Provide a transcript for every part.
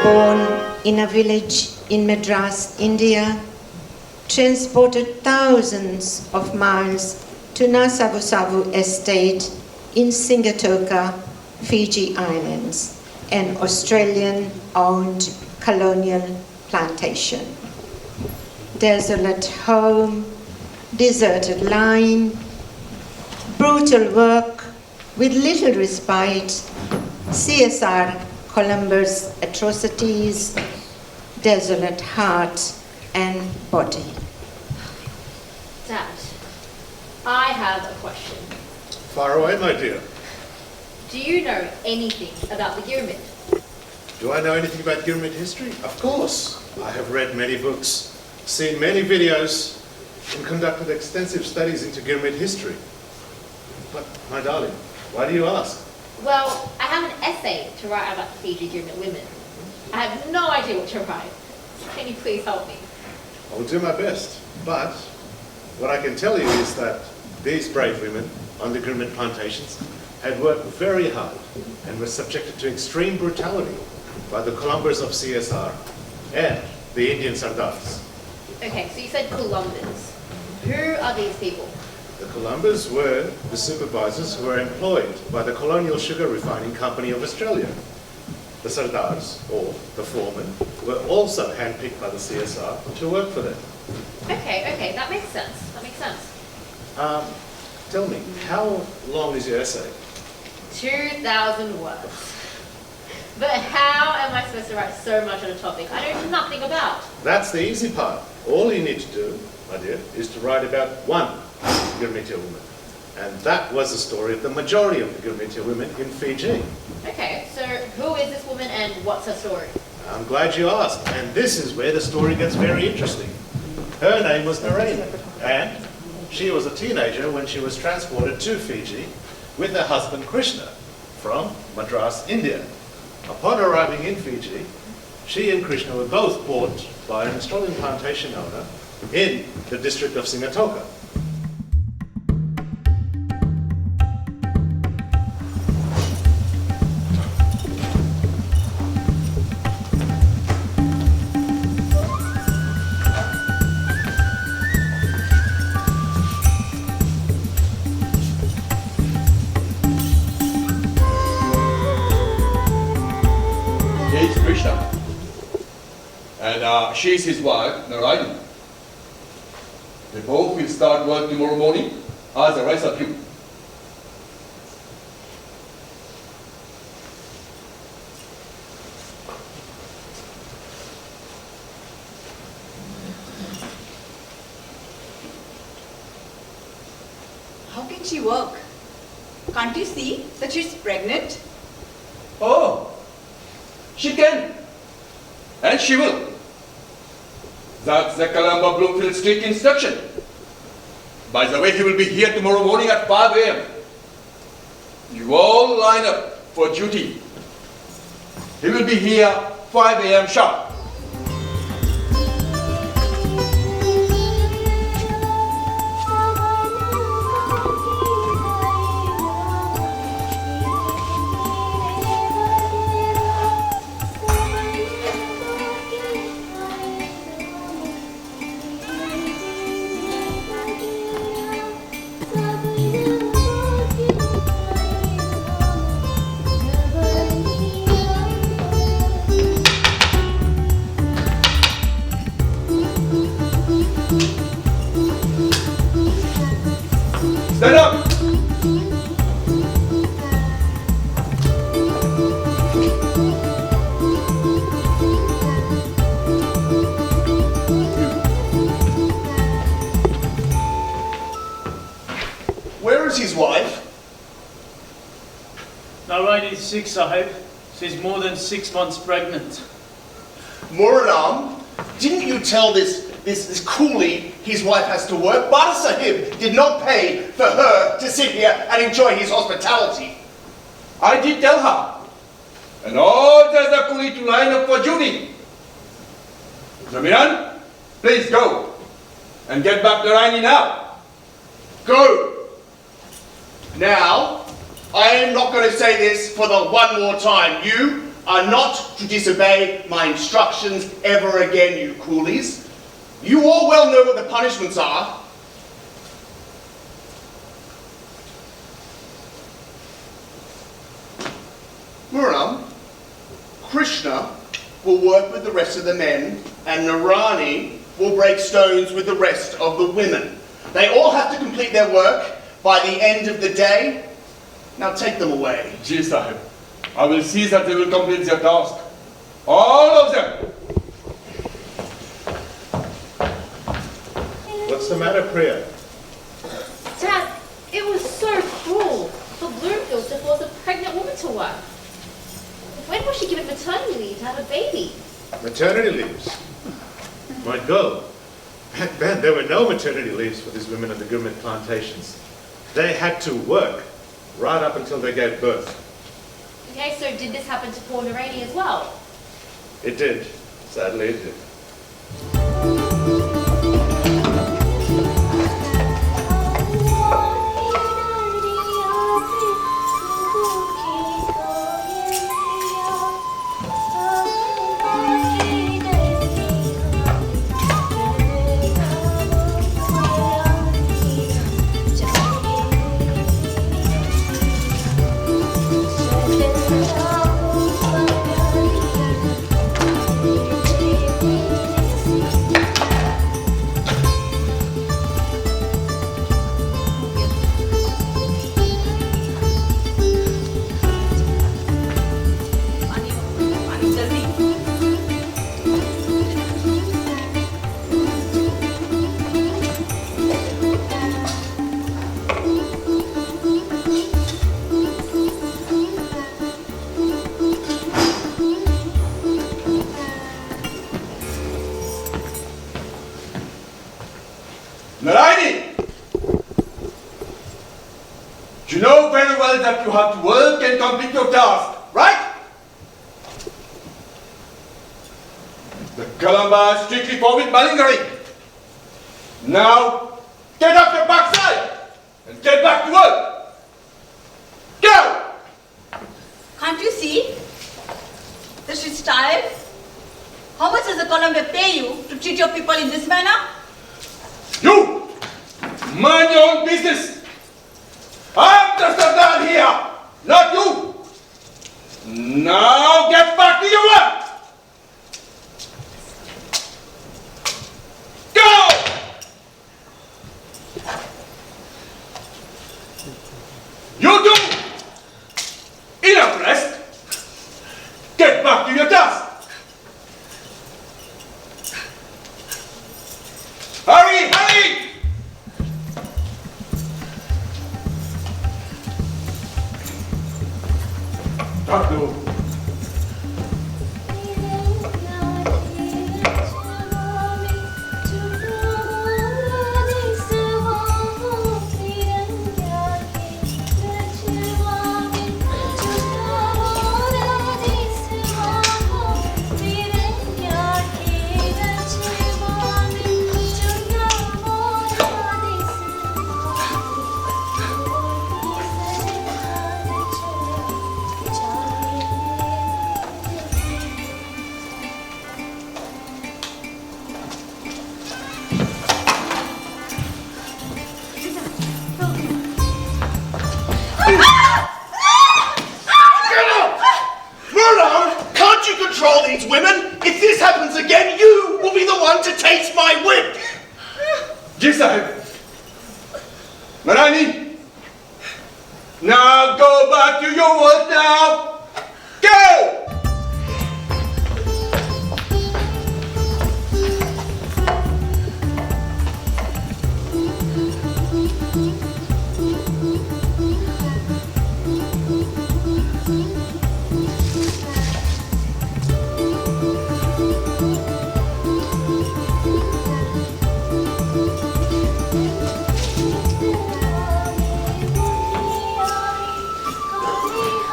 born in a village in Madras, India, transported thousands of miles to Nasavu Savu estate in Singatoka, Fiji Islands, an Australian-owned colonial plantation. Desolate home, deserted line, brutal work with little respite, CSR Columbus atrocities, desolate heart and body. Dad, I have a question. Far away, my dear. Do you know anything about the Pyramid? Do I know anything about Pyramid history? Of course. I have read many books, seen many videos, and conducted extensive studies into Pyramid history. But, my darling, why do you ask? Well, I have an essay to write about the Fiji Pyramid women. I have no idea what to write. Can you please help me? I will do my best, but what I can tell you is that these brave women on the Pyramid plantations had worked very hard and were subjected to extreme brutality by the Columbers of CSR and the Indian Sardars. Okay, so you said Columbus. Who are these people? The Columbers were the supervisors who were employed by the Colonial Sugar Refining Company of Australia. The Sardars, or the foremen, were also handpicked by the CSR to work for them. Okay, that makes sense. Tell me, how long is your essay? 2,000 words. But how am I supposed to write so much on a topic I know nothing about? That's the easy part. All you need to do, my dear, is to write about one Gurmitya woman. And that was the story of the majority of the Gurmitya women in Fiji. Okay, so who is this woman and what's her story? I'm glad you asked, and this is where the story gets very interesting. Her name was Naraini, and she was a teenager when she was transported to Fiji with her husband Krishna from Madras, India. Upon arriving in Fiji, she and Krishna were both bought by an Australian plantation owner in the district of Singatoka. And she's his wife, Naraini. They both will start work tomorrow morning, as the rest of you. How can she work? Can't you see that she's pregnant? Oh, she can. And she will. That's the Columba Bloomfield Street instruction. By the way, he will be here tomorrow morning at 5 a.m. You all line up for duty. He will be here 5 a.m. sharp. Stand up! Where is his wife? Naraini's 6, Sahib. She's more than 6 months pregnant. Muranam, didn't you tell this coolie his wife has to work? Bata Sahib did not pay for her to sit here and enjoy his hospitality. I did tell her. And all the other coolie to line up for duty. Zamiran, please go. And get back to Naraini now. Go! Now, I am not going to say this for the one more time. You are not to disobey my instructions ever again, you coolies. You all well know what the punishments are. Muranam, Krishna will work with the rest of the men, and Naraini will break stones with the rest of the women. They all have to complete their work by the end of the day. Now take them away. Ji Sahib, I will see that they will complete their task. All of them. What's the matter, Priya? Dad, it was so cruel for Bloomfield to force a pregnant woman to work. When was she given maternity leave to have a baby? Maternity leaves. My God. Back then, there were no maternity leaves for these women on the government plantations. They had to work right up until they gave birth. Okay, so did this happen to poor Naraini as well? It did. Sadly, it did. Naraini! You know very well that you have to work and complete your task, right? The Kalamba is strictly forbid malingering. Now, get off your backside and get back to work. Go! Can't you see that she's tired? How much does the Colombo pay you to treat your people in this manner? You! Mind your own business! I'm the Sardar here, not you! Now get back to your work! Go! You two! Enough rest! Get back to your task! Hurry, hurry! Tatu. Control these women. If this happens again, you will be the one to taste my whip. Ji Sahib. Naraini. Now go back to your work now. Go!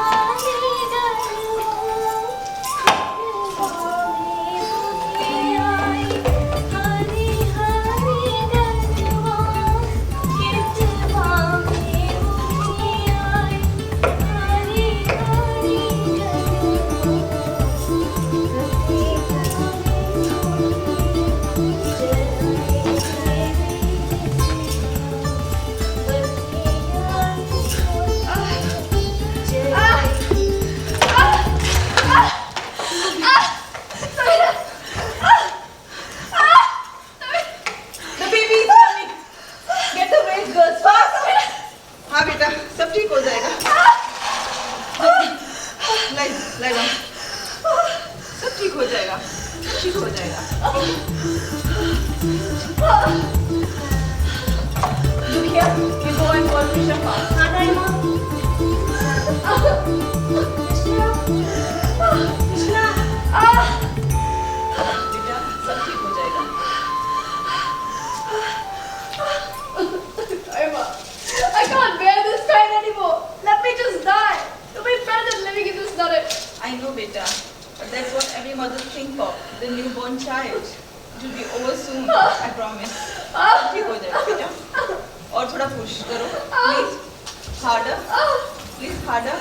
Honey. here. We go and call Krishna fast. Krishna. बेटा सब ठीक हो जाएगा. I can't bear this pain anymore. Let me just die. It'll be better than living in this nut. I know, beta, but that's what every mother thinks of, the newborn child. It will be over soon, I promise. ठीक हो जाएगा बेटा. और थोड़ा push करो, please. Harder, please harder.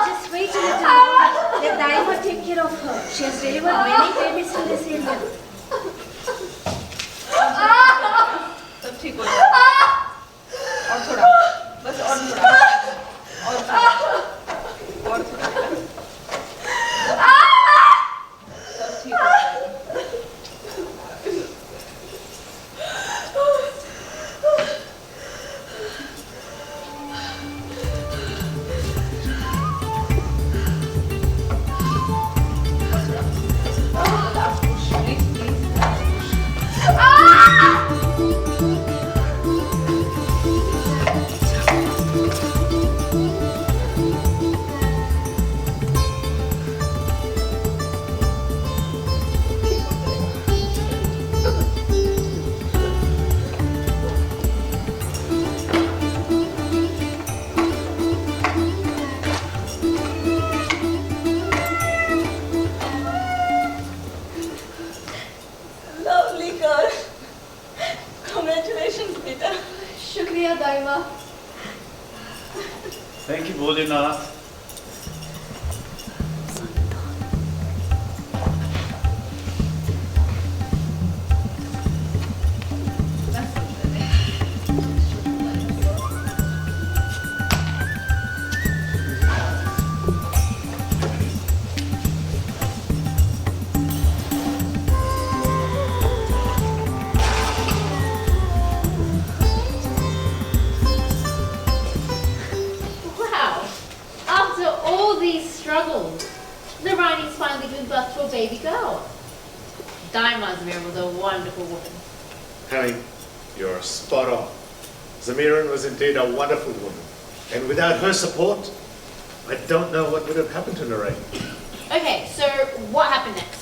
Just wait a little longer. Let Daima take care of her. She has delivered many babies in this area. सब ठीक हो जाएगा. और थोड़ा, बस और थोड़ा. और थोड़ा. और थोड़ा. सब ठीक हो जाएगा. Lovely girl. Congratulations, beta. Shukriya, Daima. Thank you, Bholenath. Wow. After all these struggles, Naraini's finally given birth to a baby girl. Daima Zamira was a wonderful woman. Honey, you're spot on. Zamiran was indeed a wonderful woman. And without her support, I don't know what would have happened to Naraini. Okay, so what happened next?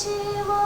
Shiva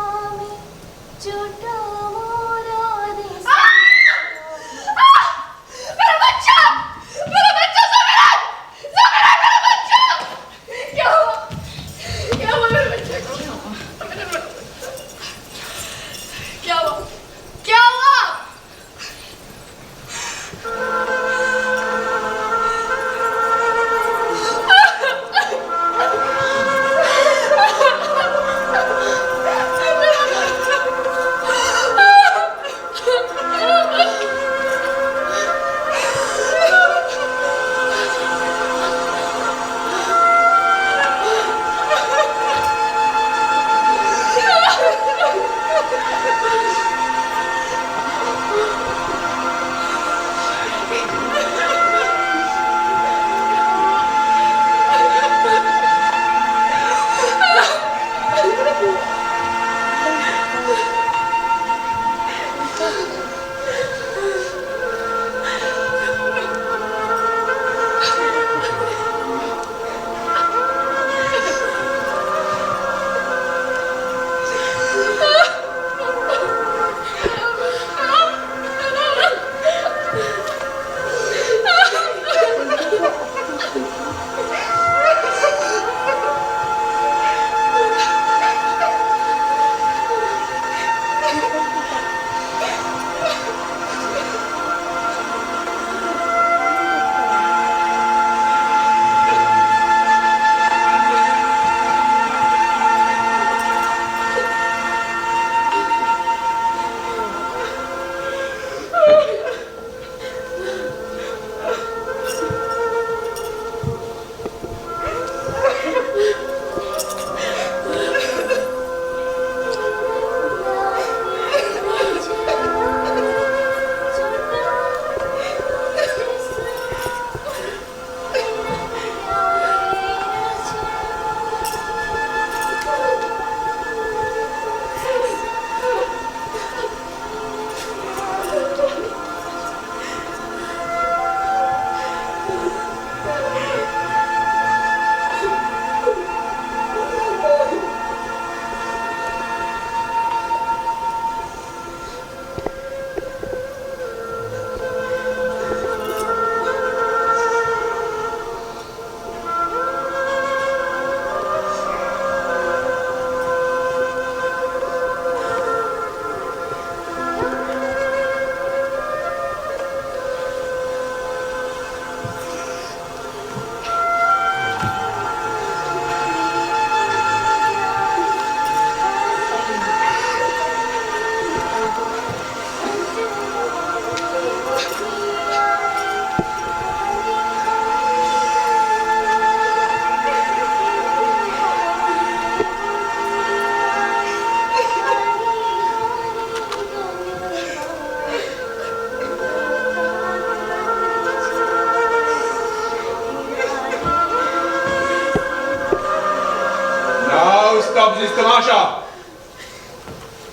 tamasha.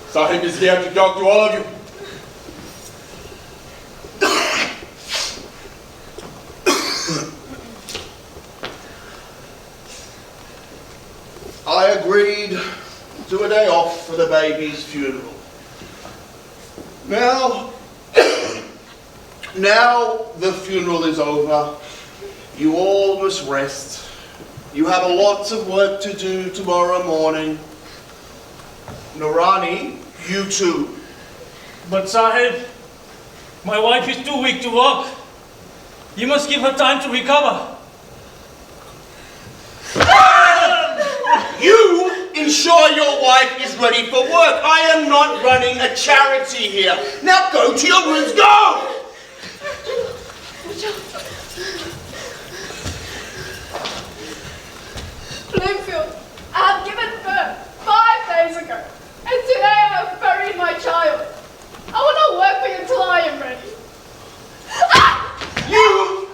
Sahib is here to talk to all of you. I agreed to a day off for the baby's funeral. Now the funeral is over. You all must rest. You have a lot of work to do tomorrow morning. Naraini, you too. But Sahib, my wife is too weak to walk. You must give her time to recover. You ensure your wife is ready for work. I am not running a charity here. Now go to your rooms, go! Bloomfield, I have given birth 5 days ago, and today I have buried my child. I will not work for you until I am ready. You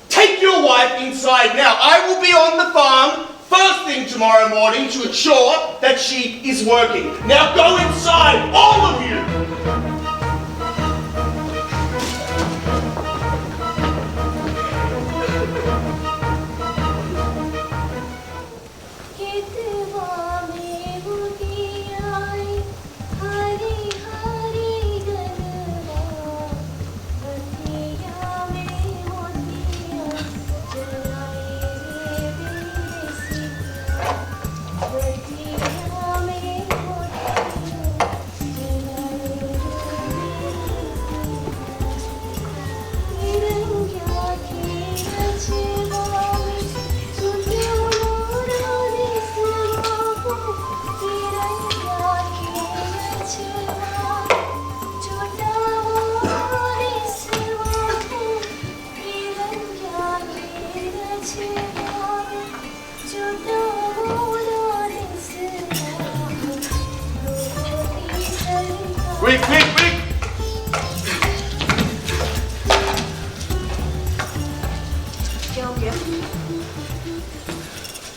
take your wife inside now. I will be on the farm first thing tomorrow morning to ensure that she is working. Now go inside, all of you! Quick, quick, quick!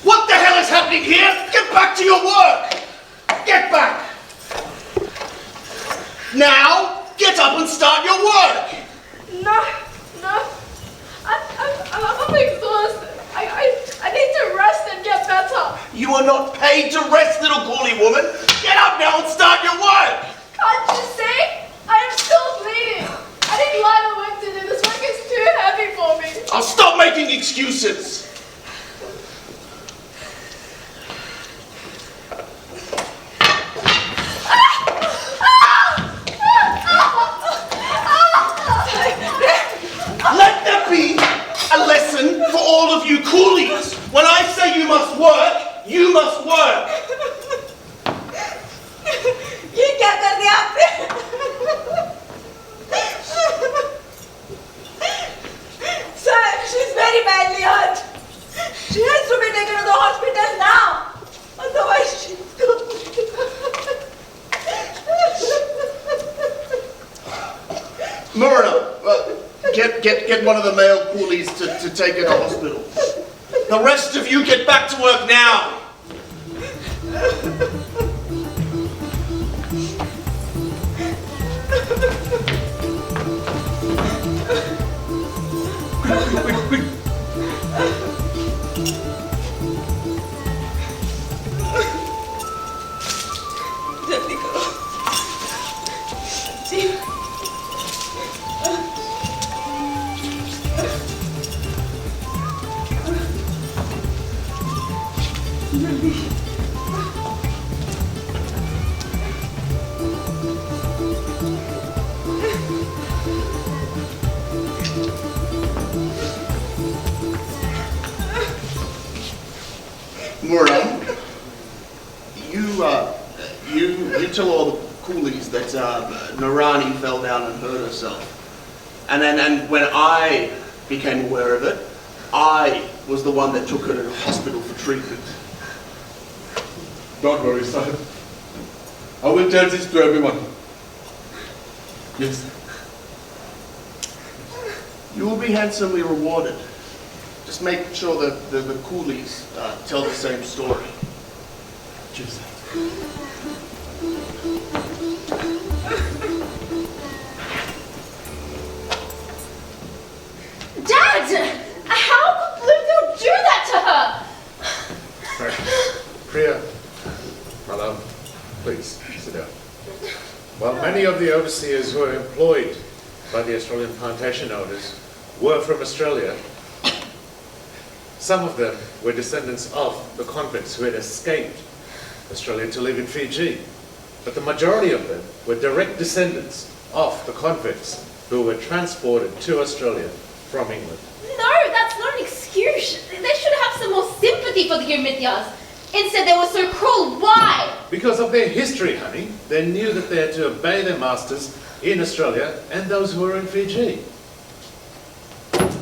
What the hell is happening here? Get back to your work! Get back! Now, get up and start your work! No. I'm exhausted. I need to rest and get better. You are not paid to rest, little coolie woman. Get up now and start your work! Can't you see? I am still bleeding. I need lighter work to do. This work is too heavy for me. I'll stop making excuses. Let there be a lesson for all of you coolies. When I say you must work, you must work. ये क्या कर दिया आपने? Sir, she's very badly hurt. She has to be taken to the hospital now. Otherwise, she's going to... Murna, get one of the male coolies to take her to hospital. The rest of you get back to work now. जल्दी करो। जी। जल्दी। Murna, you tell all the coolies that Naraini fell down and hurt herself. And when I became aware of it, I was the one that took her to the hospital for treatment. Don't worry, Sahib. I will tell this to everyone. Yes. You will be handsomely rewarded. Just make sure that the coolies tell the same story. Yes. Dad! How could Bloomfield do that to her? Priya, my love, please sit down. While many of the overseers who were employed by the Australian plantation owners were from Australia, some of them were descendants of the convicts who had escaped Australia to live in Fiji. But the majority of them were direct descendants of the convicts who were transported to Australia from England. No, that's not an excuse. They should have some more sympathy for the Umithas. Instead, they were so cruel. Why? Because of their history, honey, they knew that they had to obey their masters in Australia and those who were in Fiji.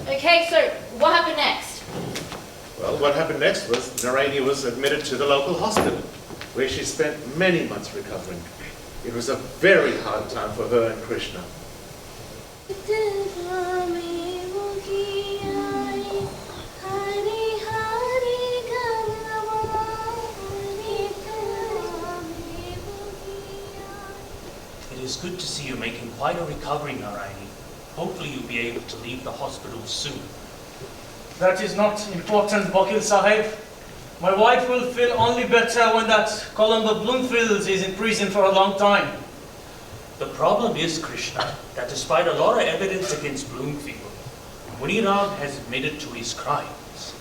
Okay, so what happened next? Well, what happened next was Naraini was admitted to the local hospital, where she spent many months recovering. It was a very hard time for her and Krishna. It is good to see you making quite a recovery, Naraini. Hopefully you'll be able to leave the hospital soon. That is not important, Vakil Sahib. My wife will feel only better when that Columba Bloomfield is in prison for a long time. The problem is, Krishna, that despite a lot of evidence against Bloomfield, Muniram has admitted to his crimes.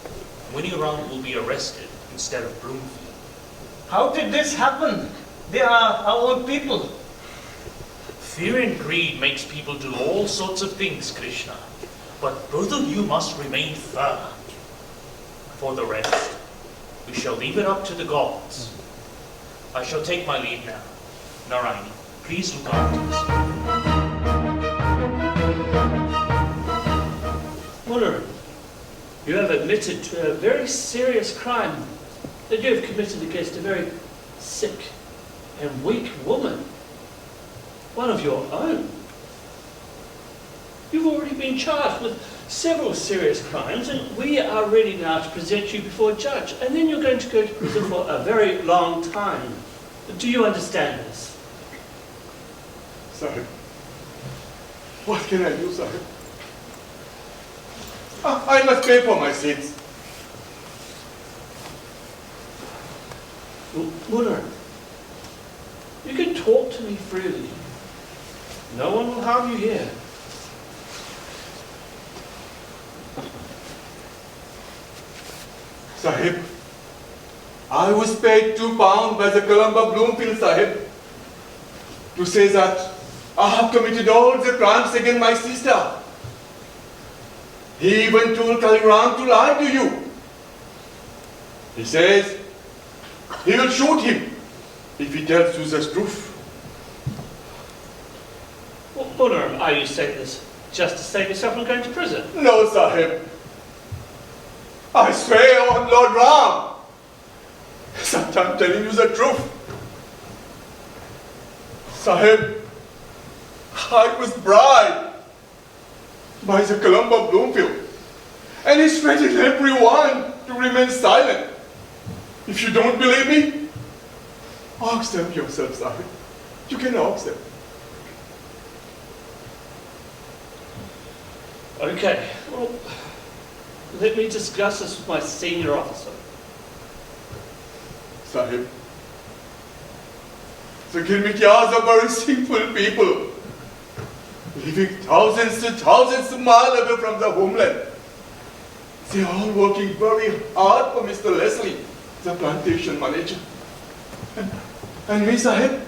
Muniram will be arrested instead of Bloomfield. How did this happen? They are our own people. Fear and greed makes people do all sorts of things, Krishna. But both of you must remain firm. For the rest, we shall leave it up to the gods. I shall take my leave now. Naraini, please look after this. Muniram, you have admitted to a very serious crime that you have committed against a very sick and weak woman. One of your own. You've already been charged with several serious crimes, and we are ready now to present you before a judge. And then you're going to go to prison for a very long time. Do you understand this? Sahib, what can I do, Sahib? I must pay for my sins. Muniram, you can talk to me freely. No one will harm you here. Sahib, I was paid £2 by the Columba Bloomfield Sahib to say that I have committed all the crimes against my sister. He even told Kaliram to lie to you. He says he will shoot him if he tells you the truth. Well, Muniram, are you saying this just to save yourself from going to prison? No, Sahib. I swear on Lord Ram that I'm telling you the truth. Sahib, I was bribed by the Columba Bloomfield, and he threatened everyone to remain silent. If you don't believe me, ask them yourself, Sahib. You can ask them. Okay, well, let me discuss this with my senior officer. Sahib, the Gilmityas are very simple people, living thousands of miles away from the homeland. They are all working very hard for Mr. Leslie, the plantation manager. And me, Sahib,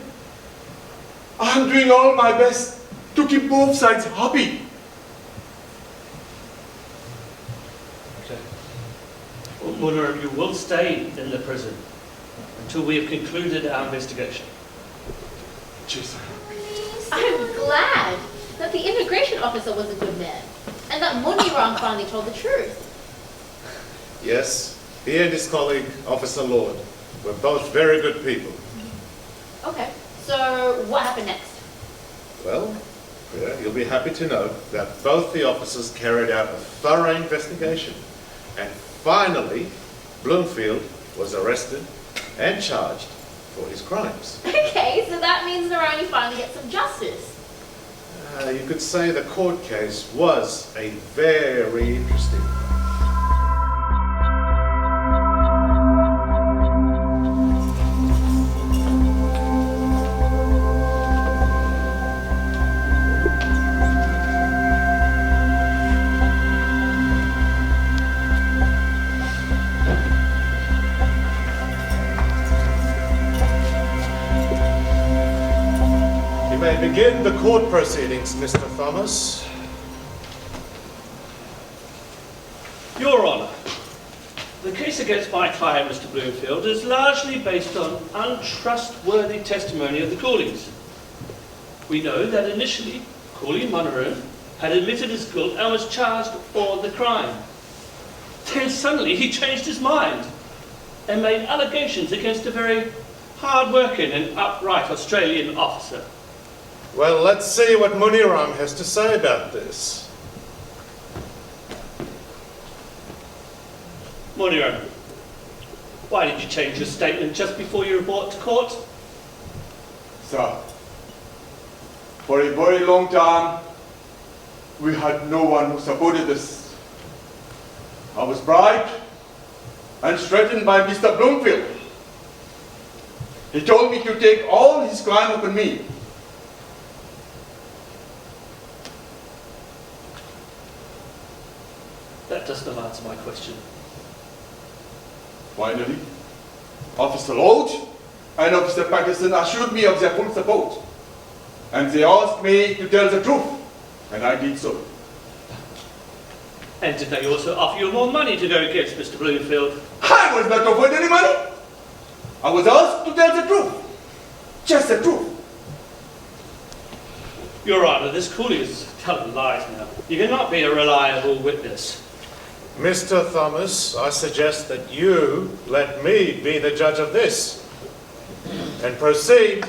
I'm doing all my best to keep both sides happy. Well, Muniram, you will stay in the prison until we have concluded our investigation. Yes, I'm glad that the immigration officer was a good man, and that Muniram finally told the truth. Yes, he and his colleague, Officer Lord, were both very good people. Okay, so what happened next? Well, Priya, you'll be happy to know that both the officers carried out a thorough investigation, and finally, Bloomfield was arrested and charged for his crimes. Okay, so that means Naraini finally gets some justice. You could say the court case was a very interesting one. Begin the court proceedings, Mr. Thomas. Your Honour, the case against my client, Mr. Bloomfield, is largely based on untrustworthy testimony of the Cooleys. We know that initially, Cooley Monroe had admitted his guilt and was charged for the crime. Then suddenly he changed his mind and made allegations against a very hard-working and upright Australian officer. Well, let's see what Muniram has to say about this. Muniram, why did you change your statement just before you were brought to court? Sir, for a very long time, we had no one who supported us. I was bribed and threatened by Mr. Bloomfield. He told me to take all his crime upon me. That does not answer my question. Finally, Officer Lodge and Officer Patterson assured me of their full support. And they asked me to tell the truth, and I did so. And did they also offer you more money to go against Mr. Bloomfield? I was not offered any money. I was asked to tell the truth. Just the truth. Your Honour, this Cooley is telling lies now. You cannot be a reliable witness. Mr. Thomas, I suggest that you let me be the judge of this and proceed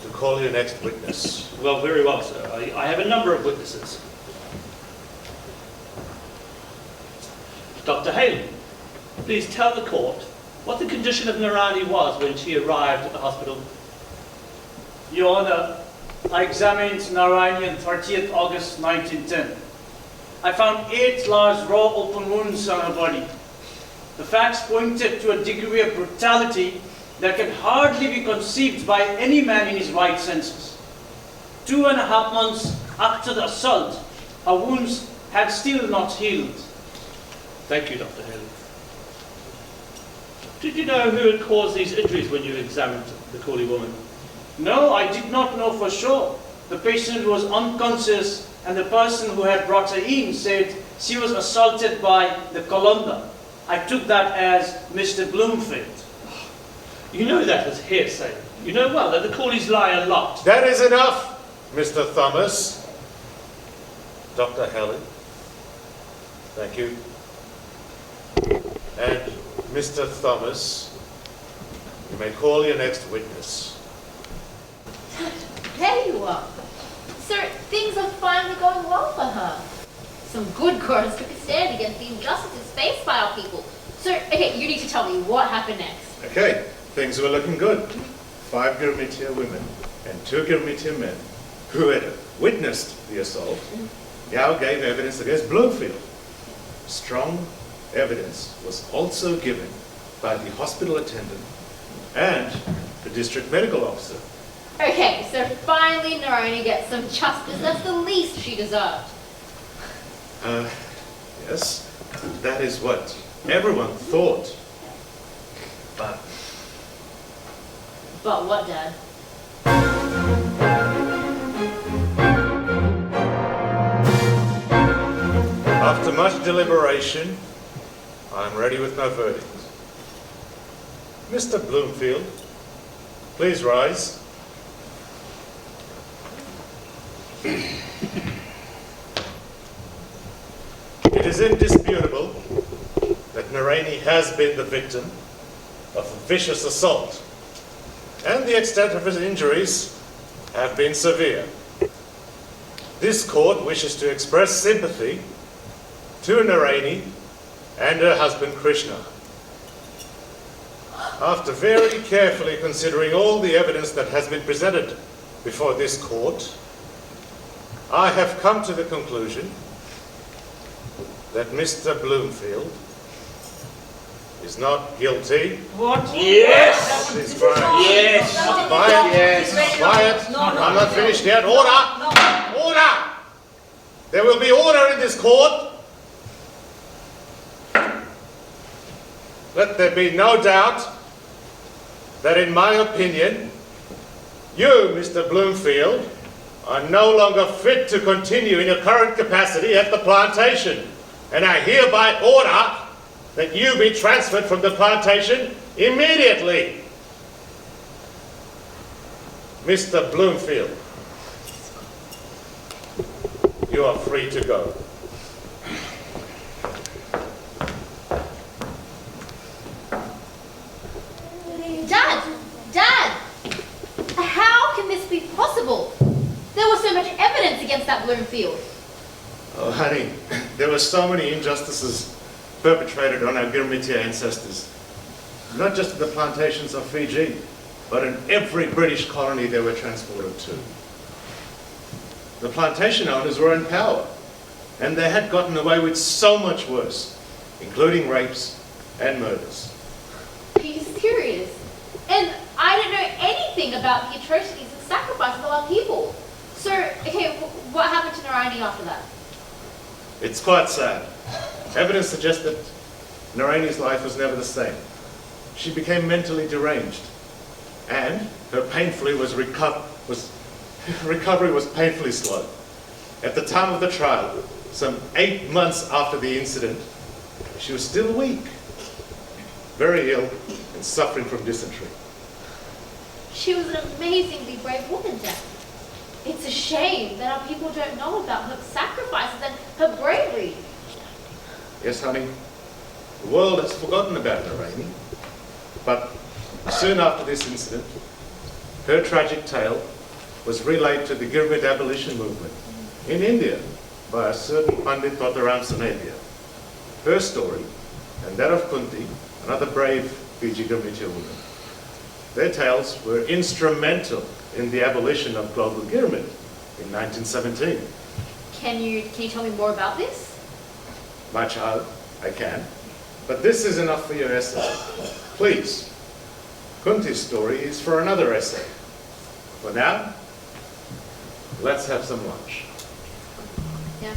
to call your next witness. Well, very well, sir. I have a number of witnesses. Dr. Haley, please tell the court what the condition of Naraini was when she arrived at the hospital. Your Honour, I examined Naraini on 30th August 1910. I found 8 large raw open wounds on her body. The facts pointed to a degree of brutality that can hardly be conceived by any man in his right senses. 2.5 months after the assault, her wounds had still not healed. Thank you, Dr. Haley. Did you know who had caused these injuries when you examined the Cooley woman? No, I did not know for sure. The patient was unconscious, and the person who had brought her in said she was assaulted by the Columba. I took that as Mr. Bloomfield. You know that as hearsay. You know well that the Cooleys lie a lot. That is enough, Mr. Thomas. Dr. Haley, thank you. And Mr. Thomas, you may call your next witness. There you are. Sir, things are finally going well for her. Some good girls took a stand against the injustices faced by our people. Sir, okay, you need to tell me what happened next. Okay, things were looking good. 5 Gurmitiya women and 2 Gurmitiya men who had witnessed the assault now gave evidence against Bloomfield. Strong evidence was also given by the hospital attendant and the district medical officer. Okay, so finally Naraini gets some justice. That's the least she deserved. Yes, that is what everyone thought. But what, Dad? after much deliberation, I'm ready with my verdict. Mr. Bloomfield, please rise. It is indisputable that Naraini has been the victim of a vicious assault, and the extent of his injuries have been severe. This court wishes to express sympathy to Naraini and her husband Krishna. After very carefully considering all the evidence that has been presented before this court, I have come to the conclusion that Mr. Bloomfield is not guilty. What? Yes! of this crime. Yes! Quiet! Yes! Quiet! No, I'm not no. finished yet. Order! No. Order! There will be order in this court. Let there be no doubt that, in my opinion, you, Mr. Bloomfield, are no longer fit to continue in your current capacity at the plantation, and I hereby order that you be transferred from the plantation immediately. Mr. Bloomfield, you are free to go. Dad! How can this be possible? There was so much evidence against that Bloomfield. Oh, honey, there were so many injustices perpetrated on our Girmitia ancestors. Not just in the plantations of Fiji, but in every British colony they were transported to. The plantation owners were in power, and they had gotten away with so much worse, including rapes and murders. Are you serious? And I don't know anything about the atrocities and sacrifices of our people. So, okay, what happened to Naraini after that? It's quite sad. Evidence suggests that Naraini's life was never the same. She became mentally deranged, and her recovery was painfully slow. At the time of the trial, some 8 months after the incident, she was still weak, very ill, and suffering from dysentery. She was an amazingly brave woman, Dad. It's a shame that our people don't know about her sacrifices and her bravery. Yes, honey, the world has forgotten about Naraini. But soon after this incident, her tragic tale was relayed to the Gurmit abolition movement in India by a certain Pandit Totaram Sanapia. Her story, and that of Kunti, another brave Fiji Gurmitiya woman, their tales were instrumental in the abolition of global Gurmit in 1917. Can you tell me more about this? My child, I can. But this is enough for your essay. Please, Kunti's story is for another essay. For now, let's have some lunch. Yeah.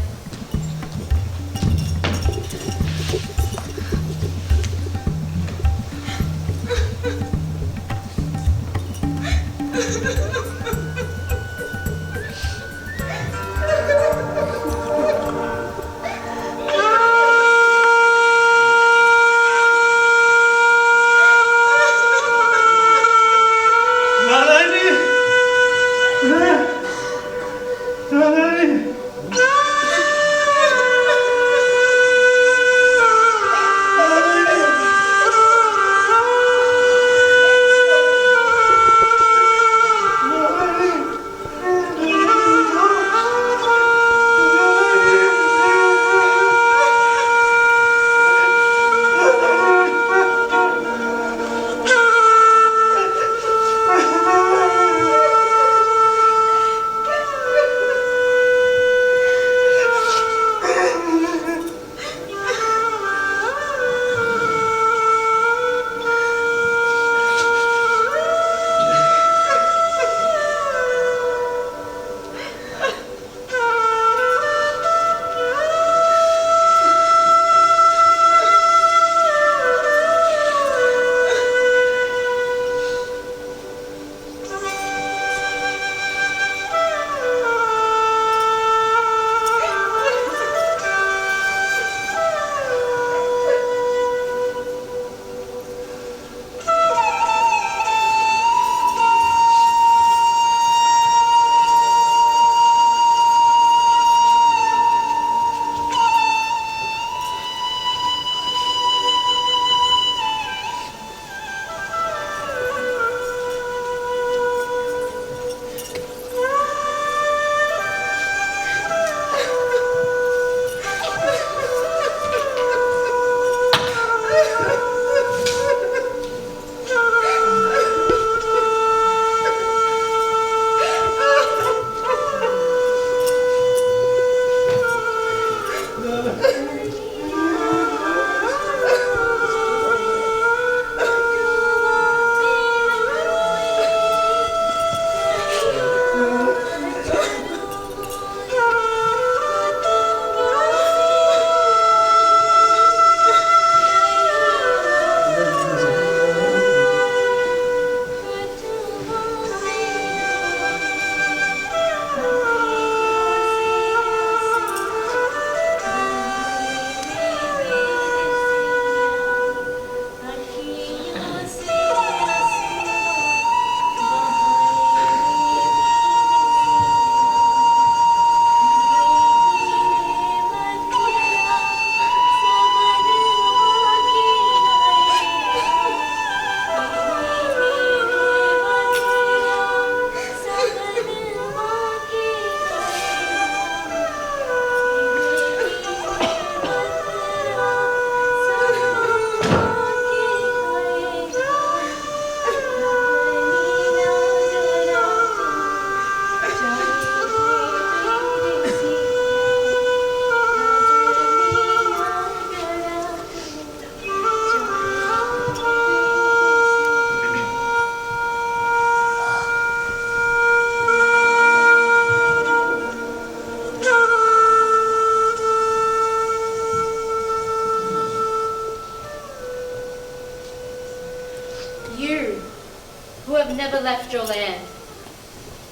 left your land,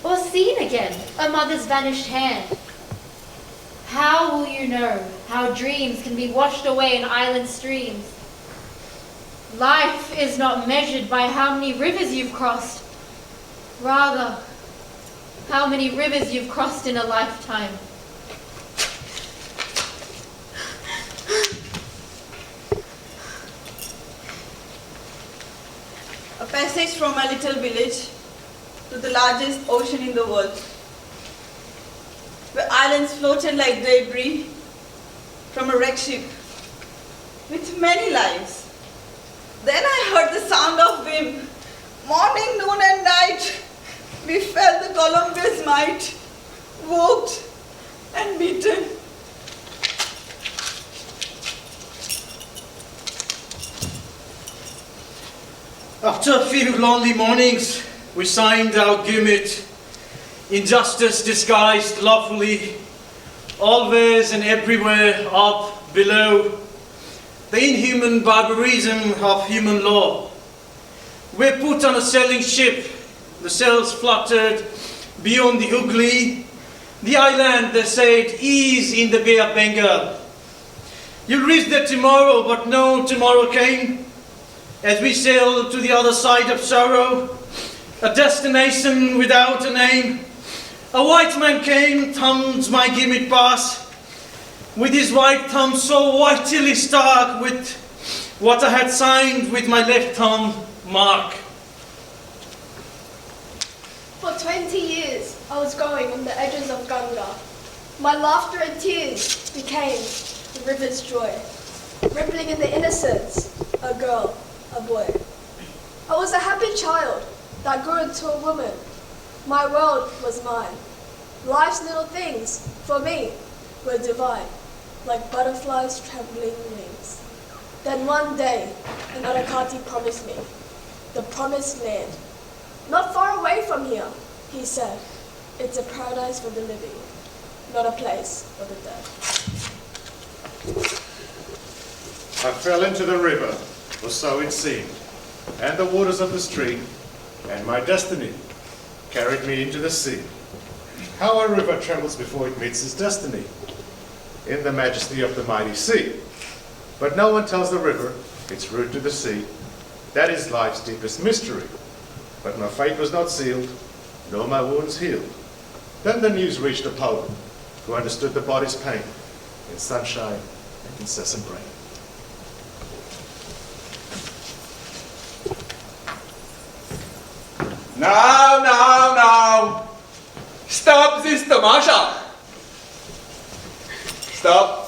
or seen again a mother's vanished hand? How will you know how dreams can be washed away in island streams? Life is not measured by how many rivers you've crossed, rather, how many rivers you've crossed in a lifetime. A passage from my little village to the largest ocean in the world, where islands floated like debris from a wrecked ship with many lives. Then I heard the sound of wind. Morning, noon and night, we felt the Columbia's might, walked and beaten. After a few lonely mornings, we signed our gimlet, injustice disguised lawfully, always and everywhere up below, the inhuman barbarism of human law. We're put on a sailing ship, the sails fluttered beyond the Hooghly, the island, they said, is in the Bay of Bengal. You'll reach there tomorrow, but no tomorrow came. As we sailed to the other side of sorrow, a destination without a name, a white man came, thumbed my gimlet pass, with his white thumb so vitally stark with what I had signed with my left thumb mark. For 20 years, I was going on the edges of Ganga. My laughter and tears became the river's joy. Rippling in the innocence, a girl, a boy. I was a happy child that grew into a woman. My world was mine. Life's little things, for me, were divine, like butterflies' trembling wings. Then one day, another Kati promised me the promised land. Not far away from here, he said. It's a paradise for the living, not a place for the dead. I fell into the river, or so it seemed, and the waters of the stream, and my destiny carried me into the sea. How a river trembles before it meets its destiny, in the majesty of the mighty sea. But no one tells the river its route to the sea. That is life's deepest mystery. But my fate was not sealed, nor my wounds healed. Then the news reached a poet who understood the body's pain in sunshine and incessant rain. Now! Stop this tamasha! Stop.